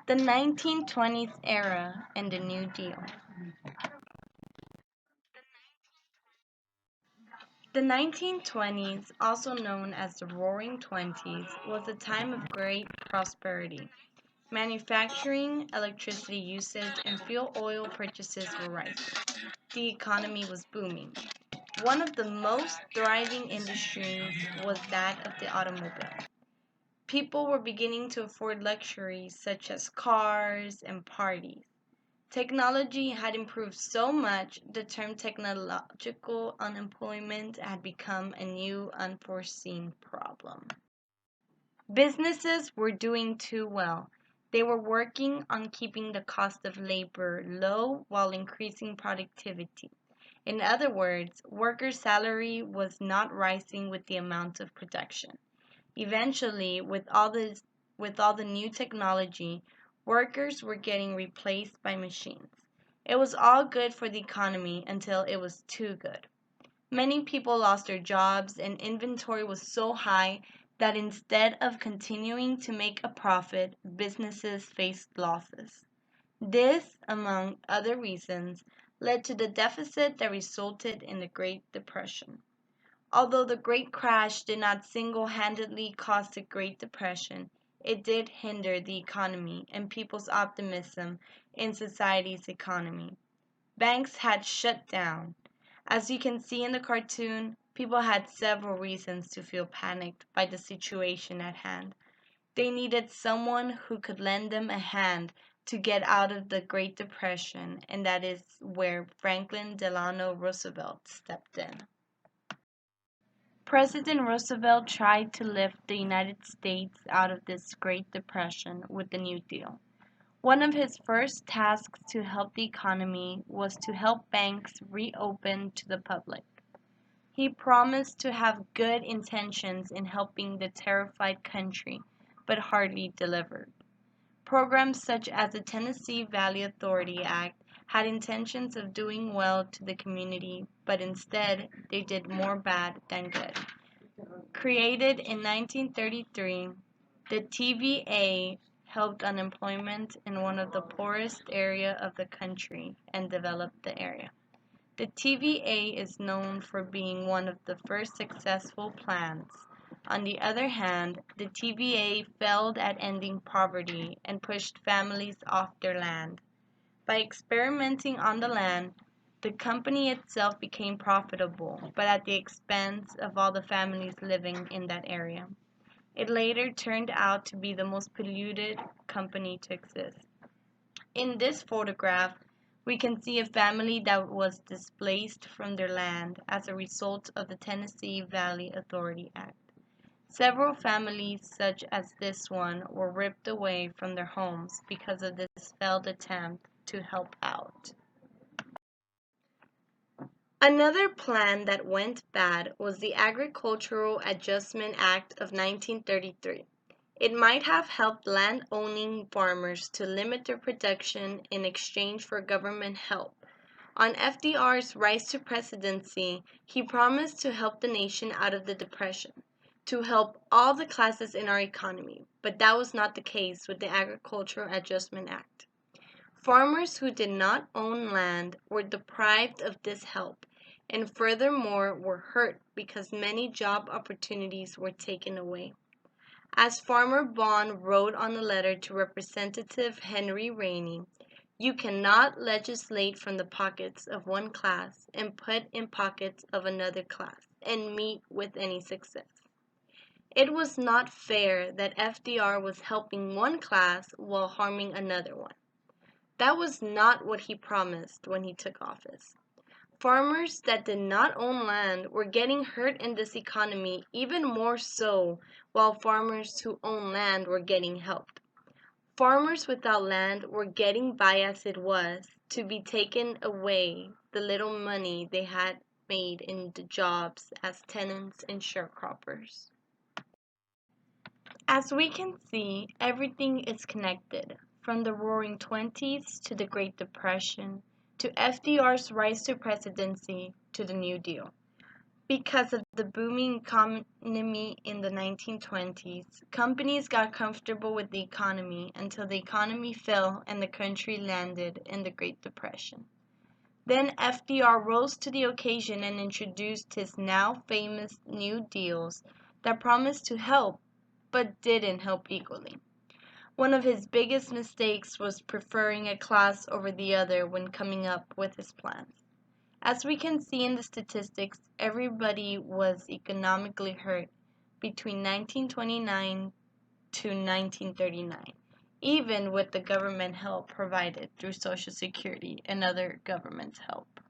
The 1920s era and the New Deal. The 1920s, also known as the Roaring Twenties, was a time of great prosperity. Manufacturing, electricity usage, and fuel oil purchases were rising. The economy was booming. One of the most thriving industries was that of the automobile. People were beginning to afford luxuries such as cars and parties. Technology had improved so much, the term technological unemployment had become a new, unforeseen problem. Businesses were doing too well. They were working on keeping the cost of labor low while increasing productivity. In other words, workers' salary was not rising with the amount of production. Eventually, with all the new technology, workers were getting replaced by machines. It was all good for the economy until it was too good. Many people lost their jobs and inventory was so high that instead of continuing to make a profit, businesses faced losses. This, among other reasons, led to the deficit that resulted in the Great Depression. Although the Great Crash did not single-handedly cause the Great Depression, it did hinder the economy and people's optimism in society's economy. Banks had shut down. As you can see in the cartoon, people had several reasons to feel panicked by the situation at hand. They needed someone who could lend them a hand to get out of the Great Depression, and that is where Franklin Delano Roosevelt stepped in. President Roosevelt tried to lift the United States out of this Great Depression with the New Deal. One of his first tasks to help the economy was to help banks reopen to the public. He promised to have good intentions in helping the terrified country, but hardly delivered. Programs such as the Tennessee Valley Authority Act had intentions of doing well to the community, but instead they did more bad than good. Created in 1933, the TVA helped unemployment in one of the poorest area of the country and developed the area. The TVA is known for being one of the first successful plans. On the other hand, the TVA failed at ending poverty and pushed families off their land. By experimenting on the land, the company itself became profitable, but at the expense of all the families living in that area. It later turned out to be the most polluted company to exist. In this photograph, we can see a family that was displaced from their land as a result of the Tennessee Valley Authority Act. Several families, such as this one, were ripped away from their homes because of this failed attempt to help out. Another plan that went bad was the Agricultural Adjustment Act of 1933. It might have helped land-owning farmers to limit their production in exchange for government help. On FDR's rise to presidency, he promised to help the nation out of the Depression, to help all the classes in our economy, but that was not the case with the Agricultural Adjustment Act. Farmers who did not own land were deprived of this help, and furthermore were hurt because many job opportunities were taken away. As Farmer Bond wrote on a letter to Representative Henry Rainey, you cannot legislate from the pockets of one class and put in pockets of another class and meet with any success. It was not fair that FDR was helping one class while harming another one. That was not what he promised when he took office. Farmers that did not own land were getting hurt in this economy even more so, while farmers who owned land were getting helped. Farmers without land were getting by as it was, to be taken away the little money they had made in the jobs as tenants and sharecroppers. As we can see, everything is connected, from the Roaring Twenties to the Great Depression, to FDR's rise to presidency, to the New Deal. Because of the booming economy in the 1920s, companies got comfortable with the economy until the economy fell and the country landed in the Great Depression. Then FDR rose to the occasion and introduced his now famous New Deals that promised to help, but didn't help equally. One of his biggest mistakes was preferring a class over the other when coming up with his plans. As we can see in the statistics, everybody was economically hurt between 1929 to 1939, even with the government help provided through Social Security and other government help.